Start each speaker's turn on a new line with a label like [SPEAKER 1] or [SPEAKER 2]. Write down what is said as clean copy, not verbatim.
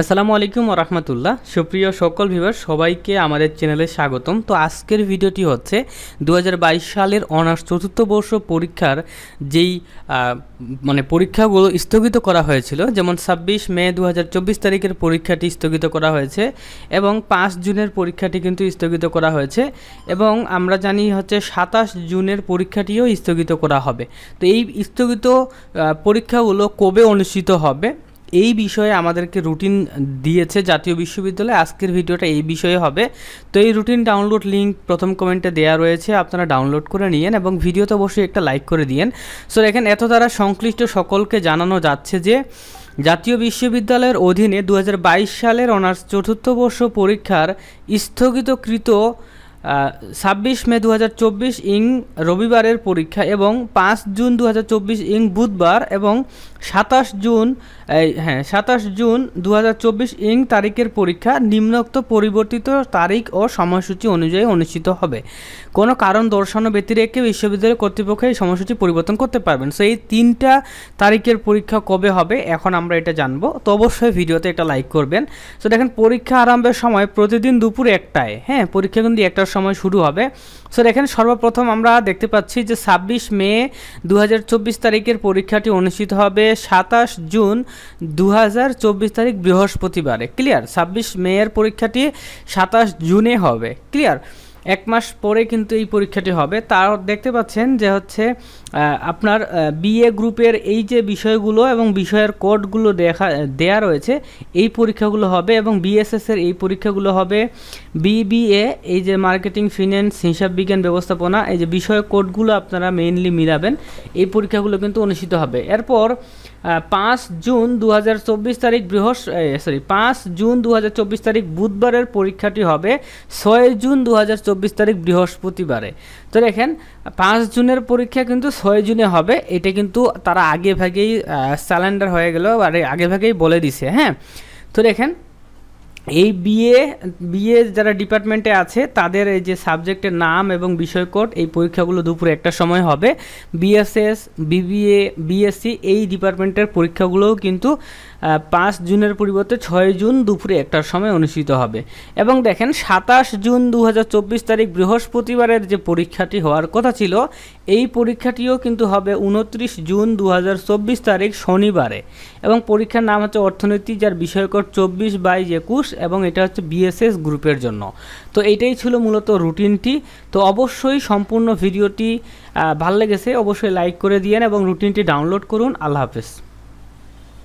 [SPEAKER 1] আসসালামু আলাইকুম ওয়া রাহমাতুল্লাহ। সুপ্রিয় সকল ভিউয়ার সবাইকে আমাদের চ্যানেলে স্বাগতম। তো আজকের ভিডিওটি হচ্ছে 2022 সালের অনার্স চতুর্থ বর্ষ পরীক্ষার যেই পরীক্ষাগুলো স্থগিত করা হয়েছিল, যেমন 26 মে 2024 তারিখের পরীক্ষাটি স্থগিত করা হয়েছে এবং 5 জুনের পরীক্ষাটি কিন্তু স্থগিত করা হয়েছে এবং আমরা জানি হচ্ছে 27 জুনের পরীক্ষাটিও স্থগিত করা হবে। তো এই স্থগিত পরীক্ষাগুলো কবে অনুষ্ঠিত হবে এই বিষয়ে আমাদেরকে রুটিন দিয়েছে জাতীয় বিশ্ববিদ্যালয়। আজকের ভিডিওটা এই বিষয়ে হবে। তো এই রুটিন ডাউনলোড লিঙ্ক প্রথম কমেন্টে দেওয়া রয়েছে, আপনারা ডাউনলোড করে নিয়েন এবং ভিডিওতে অবশ্যই একটা লাইক করে দিয়েন। সো দেখেন, এত দ্বারা সংশ্লিষ্ট সকলকে জানানো যাচ্ছে যে জাতীয় বিশ্ববিদ্যালয়ের অধীনে 2022 সালের অনার্স চতুর্থ বর্ষ পরীক্ষার স্থগিতকৃত 26 মে 2024 ইং রবিবারের পরীক্ষা এবং 5 জুন 2024 ইং বুধবার এবং 27 জুন 2024 ইং তারিখের পরীক্ষা নিম্নোক্ত পরিবর্তিত তারিখ ও সময়সূচি অনুযায়ী অনুষ্ঠিত হবে। কোনো কারণ দর্শানো ব্যতিরেকে বিশ্ববিদ্যালয় কর্তৃপক্ষ এই সময়সূচি পরিবর্তন করতে পারবেন। সো এই 3টা তারিখের পরীক্ষা কবে হবে এখন আমরা এটা জানবো। তো অবশ্যই ভিডিওতে একটা লাইক করবেন। সো দেখেন, পরীক্ষা আরম্ভের সময় প্রতিদিন দুপুর 1টায়, পরীক্ষা কিন্তু 1টার সময় শুরু হবে। সো দেখেন, সর্বপ্রথম আমরা দেখতে পাচ্ছি যে 26 মে 2024 তারিখের পরীক্ষাটি অনুষ্ঠিত হবে 27 জুন 2024 তারিখ বৃহস্পতিবারে। ক্লিয়ার? 26 মে এর পরীক্ষাটি 27 জুনে হবে। ক্লিয়ার? এক মাস পরে কিন্তু এই পরীক্ষাটি হবে। তার দেখতে পাচ্ছেন যে হচ্ছে আপনার বিএ গ্রুপের এই যে বিষয়গুলো এবং বিষয়ের কোডগুলো দেয়া রয়েছে, এই পরীক্ষাগুলো হবে এবং বিএসএস এর এই পরীক্ষাগুলো হবে। বিবিএ এই যে মার্কেটিং, ফিন্যান্স, হিসাব বিজ্ঞান, ব্যবস্থাপনা, এই যে বিষয় কোডগুলো আপনারা মেইনলি মিলাবেন, এই পরীক্ষাগুলো কিন্তু অনুষ্ঠিত হবে। এরপর 5 জুন 2024 তারিখ 5 জুন 2024 তারিখ বুধবারের পরীক্ষাটি হবে 6 জুন 2024 তারিখ বৃহস্পতিবারে। তো দেখেন, 5 জুনের পরীক্ষা কিন্তু 6 জুনে হবে। এটা কিন্তু তারা আগে ভাগেই ক্যালেন্ডার হয়ে গেল আর আগে ভাগেই বলে দিছে। তো দেখেন, এই বিএ যারা ডিপার্টমেন্টে আছে তাদের এই যে সাবজেক্টের নাম এবং বিষয় কোড, এই পরীক্ষাগুলো দুপুরে 1টার সময় হবে। বিএসএস, বিবিএ, বিএসসি এই ডিপার্টমেন্টের পরীক্ষাগুলোও কিন্তু 5 জুনের পরিবর্তে 6 জুন দুপুরে 1টার সময় অনুষ্ঠিত হবে। এবং দেখেন, 27 জুন 2024 তারিখ বৃহস্পতিবারের যে পরীক্ষাটি হওয়ার কথা ছিল, এই পরীক্ষাটিও কিন্তু হবে 29 জুন 2024 তারিখ শনিবারে এবং পরীক্ষার নাম হচ্ছে অর্থনীতি, যার বিষয় কোড 24/21 এবং এটা হচ্ছে বিএসএস গ্রুপের জন্য। তো এইটাই ছিল মূলত রুটিনটি। তো অবশ্যই সম্পূর্ণ ভিডিওটি ভালো লেগেছে অবশ্যই লাইক করে দিয়েন এবং রুটিনটি ডাউনলোড করুন। আল্লাহ হাফেজ।